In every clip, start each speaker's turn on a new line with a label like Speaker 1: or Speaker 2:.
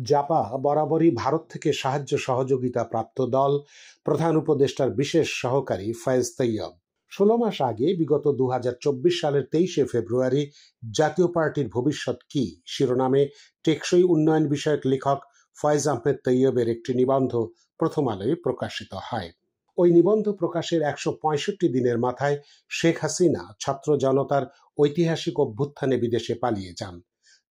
Speaker 1: জাপা বরাবরই ভারত থেকে সাহায্য সহযোগিতা প্রাপ্ত দল। প্রধান উপদেষ্টার বিশেষ সহকারী ফয়েজ তৈয়ব ১৬ মাস আগে বিগত ২০২৪ সালের ২৩শে ফেব্রুয়ারি জাতীয় পার্টির ভবিষ্যৎ কি শিরোনামে টেকসই উন্নয়ন বিষয়ক লেখক ফয়েজ আহমেদ তৈয়বের একটি নিবন্ধ প্রথম আলোয় প্রকাশিত হয়। ওই নিবন্ধ প্রকাশের ১৬৫ দিনের মাথায় শেখ হাসিনা ছাত্র জনতার ঐতিহাসিক অভ্যুত্থানে বিদেশে পালিয়ে যান।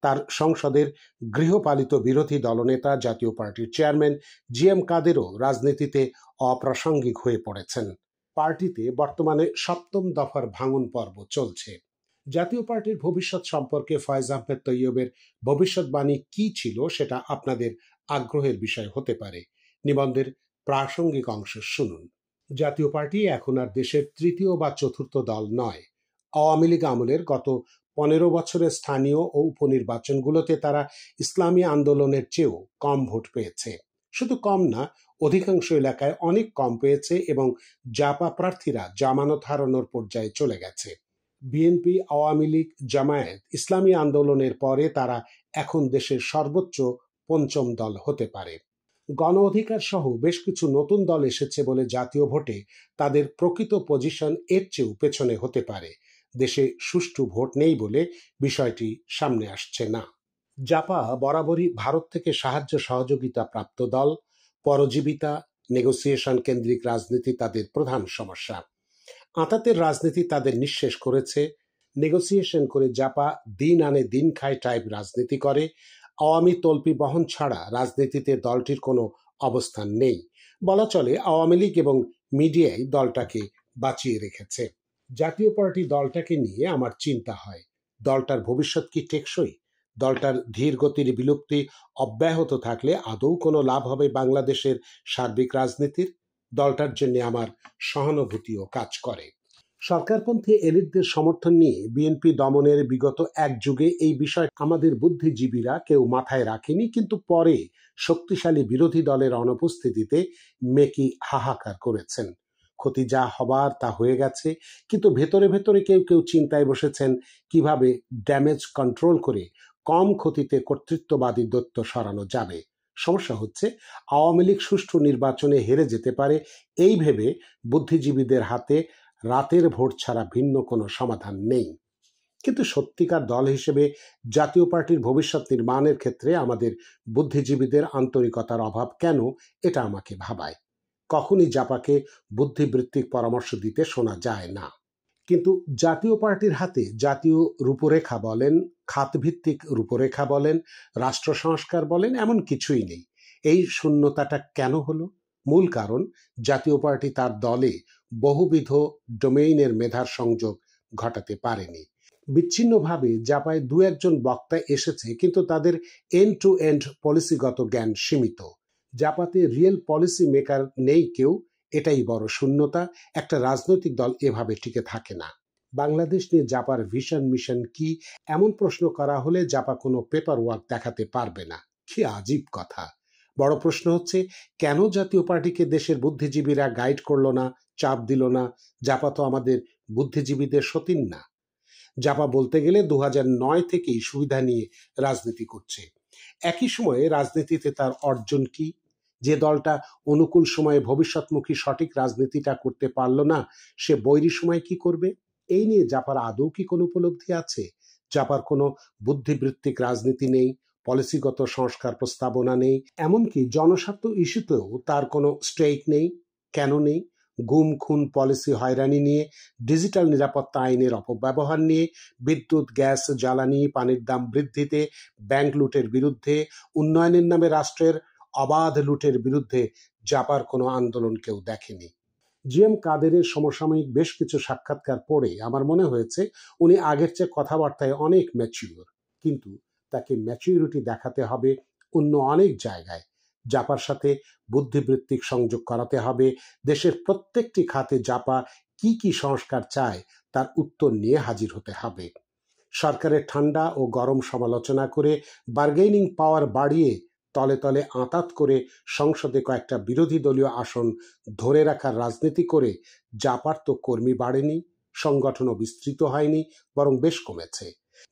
Speaker 1: তার সংসদের গৃহপালিত বিরোধী দলনেতা জাতীয় পার্টির চেয়ারম্যান জিএম কাদেরও রাজনীতিতে অপ্রাসঙ্গিক হয়ে পড়েছেন। পার্টিতে বর্তমানে ৭ম দফার ভাঙন পর্ব চলছে। জাতীয় পার্টির ভবিষ্যৎ সম্পর্কে ফয়েজ আহমেদ তৈয়বের ভবিষ্যৎবাণী কি ছিল সেটা আপনাদের আগ্রহের বিষয় হতে পারে। নিবন্ধের প্রাসঙ্গিক অংশ শুনুন। জাতীয় পার্টি এখন আর দেশের তৃতীয় বা চতুর্থ দল নয়। আওয়ামী লীগ আমলের গত ১৫ বছরের স্থানীয় ও উপনির্বাচনগুলোতে তারা ইসলামী আন্দোলনের চেয়েও কম ভোট পেয়েছে। শুধু কম না, অধিকাংশ এলাকায় অনেক কম পেয়েছে এবং জাপা প্রার্থীরা জামানত হারানোর পর্যায়ে চলে গেছে। বিএনপি, আওয়ামী লীগ, জামায়াত ইসলামী আন্দোলনের পরে তারা এখন দেশের সর্বোচ্চ পঞ্চম দল হতে পারে। গণ অধিকার সহ বেশ কিছু নতুন দল এসেছে বলে জাতীয় ভোটে তাদের প্রকৃত পজিশন এর চেয়েও পেছনে হতে পারে। দেশে সুষ্ঠু ভোট নেই বলে বিষয়টি সামনে আসছে না। জাপা বরাবরই ভারত থেকে সাহায্য সহযোগিতা প্রাপ্ত দল। পরজীবিতা, নেগোসিয়েশন কেন্দ্রিক রাজনীতি তাদের প্রধান সমস্যা। আঁতাতের রাজনীতি তাদের নিঃশেষ করেছে। নেগোসিয়েশন করে জাপা দিন আনে দিন খায় টাইপ রাজনীতি করে। আওয়ামী তল্পি বহন ছাড়া রাজনীতিতে দলটির কোনো অবস্থান নেই। বলা চলে আওয়ামী লীগ এবং মিডিয়ায় দলটাকে বাঁচিয়ে রেখেছে। জাতীয় পার্টি দলটাকে নিয়ে আমার চিন্তা হয়, দলটার ভবিষ্যৎ কি টেকসই? দলটার ধীর গতির বিলুপ্তি অব্যাহত থাকলে আদৌ কোনো লাভ হবে বাংলাদেশের সার্বিক রাজনীতির? দলটার জন্য আমার সহানুভূতিও কাজ করে। সরকারপন্থী এলিটদের সমর্থন নিয়ে বিএনপি দমনের বিগত এক যুগে এই বিষয় আমাদের বুদ্ধিজীবীরা কেউ মাথায় রাখেনি, কিন্তু পরে শক্তিশালী বিরোধী দলের অনুপস্থিতিতে মেকি হাহাকার করেছেন। ক্ষতি যা হবার তা হয়ে গেছে, কিন্তু ভেতরে ভেতরে কেউ কেউ চিন্তায় বসেছেন কিভাবে ড্যামেজ কন্ট্রোল করে কম ক্ষতিতে কর্তৃত্ববাদী দৈত্য সরানো যাবে। সমস্যা হচ্ছে আওয়ামী লীগ সুষ্ঠু নির্বাচনে হেরে যেতে পারে এই ভেবে বুদ্ধিজীবীদের হাতে রাতের ভোট ছাড়া ভিন্ন কোনো সমাধান নেই। কিন্তু সত্যিকার দল হিসেবে জাতীয় পার্টির ভবিষ্যৎ নির্মাণের ক্ষেত্রে আমাদের বুদ্ধিজীবীদের আন্তরিকতার অভাব কেন, এটা আমাকে ভাবায়। কখনই জাপাকে বুদ্ধিবৃত্তিক পরামর্শ দিতে শোনা যায় না। কিন্তু জাতীয় পার্টির হাতে জাতীয় রূপরেখা বলেন, খাতভিত্তিক রূপরেখা বলেন, রাষ্ট্র সংস্কার বলেন, এমন কিছুই নেই। এই শূন্যতাটা কেন হলো? মূল কারণ জাতীয় পার্টি তার দলে বহুবিধ ডোমেইনের মেধার সংযোগ ঘটাতে পারেনি। বিচ্ছিন্নভাবে জাপায় দু একজন বক্তা এসেছে, কিন্তু তাদের এন্ড টু এন্ড পলিসিগত জ্ঞান সীমিত। জাপাতে রিয়েল পলিসি মেকার নেই কেউ, এটাই বড় শূন্যতা। একটা রাজনৈতিক দল এভাবে টিকে থাকে না। বাংলাদেশ নিয়ে জাপার ভিশন মিশন কি এমন প্রশ্ন করা হলে জাপা কোনো পেপার ওয়ার্ক দেখাতে পারবে না। কি আজীব কথা। বড় প্রশ্ন হচ্ছে কেন জাতীয় পার্টিকে দেশের বুদ্ধিজীবীরা গাইড করলো না, চাপ দিল না? জাপা তো আমাদের বুদ্ধিজীবীদের সতীন না। জাপা বলতে গেলে ২০০৯ থেকেই সুবিধা নিয়ে রাজনীতি করছে। একই সময়ে রাজনীতিতে তার অর্জন কি? যে দলটা অনুকূল সময়ে ভবিষ্যৎমুখী সঠিক রাজনীতিটা করতে পারল না, সে বৈরী সময় কি করবে? এই নিয়ে জাপার আদৌ কি কোনো উপলব্ধি আছে? জাপার কোনো বুদ্ধিবৃত্তিক রাজনীতি নেই, পলিসিগত সংস্কার প্রস্তাবনা নেই, এমনকি জনস্বার্থ ইস্যুতেও তার কোনো স্টেক নেই। কেন নেই? গুম খুন পলিসি হয়রানি নিয়ে, ডিজিটাল নিরাপত্তা আইনের অপব্যবহার নিয়ে, বিদ্যুৎ, গ্যাস, জ্বালানি, পানির দাম বৃদ্ধিতে, ব্যাংক লুটের বিরুদ্ধে, উন্নয়নের নামে রাষ্ট্রের অবাধ লুটের বিরুদ্ধে জাপার কোনো আন্দোলন কেউ দেখেনি। জিএম কাদেরের সমসাময়িক বেশ কিছু সাক্ষাৎকার পড়ে আমার মনে হয়েছে উনি আগের চেয়ে কথাবার্তায় অনেক ম্যাচিউর, কিন্তু তাকে ম্যাচিউরিটি দেখাতে হবে অন্য অনেক জায়গায়। জাপার সাথে বুদ্ধিবৃত্তিক সংযোগ করাতে হবে। দেশের প্রত্যেকটি খাতে জাপা কি কি সংস্কার চায় তার উত্তর নিয়ে হাজির হতে হবে। সরকারের ঠান্ডা ও গরম সমালোচনা করে, বার্গেনিং পাওয়ার বাড়িয়ে, তলে তলে আঁতাত করে সংসদে কয়েকটা বিরোধী দলীয় আসন ধরে রাখার রাজনীতি করে জাপার তো কর্মী বাড়েনি, সংগঠনও বিস্তৃত হয়নি, বরং বেশ কমেছে।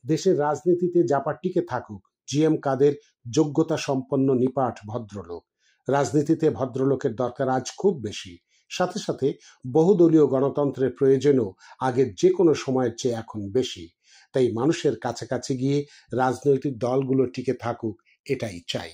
Speaker 1: দেশের রাজনীতিতে জাপা টিকে থাকুক, জিএম কাদের যোগ্যতা সম্পন্ন নিপাট ভদ্রলোক। রাজনীতিতে ভদ্রলোকের দরকার আজ খুব বেশি। সাথে সাথে বহুদলীয় গণতন্ত্রের প্রয়োজনও আগের যে কোনো সময়ের চেয়ে এখন বেশি। তাই মানুষের কাছাকাছি গিয়ে রাজনৈতিক দলগুলো টিকে থাকুক, এটাই চাই।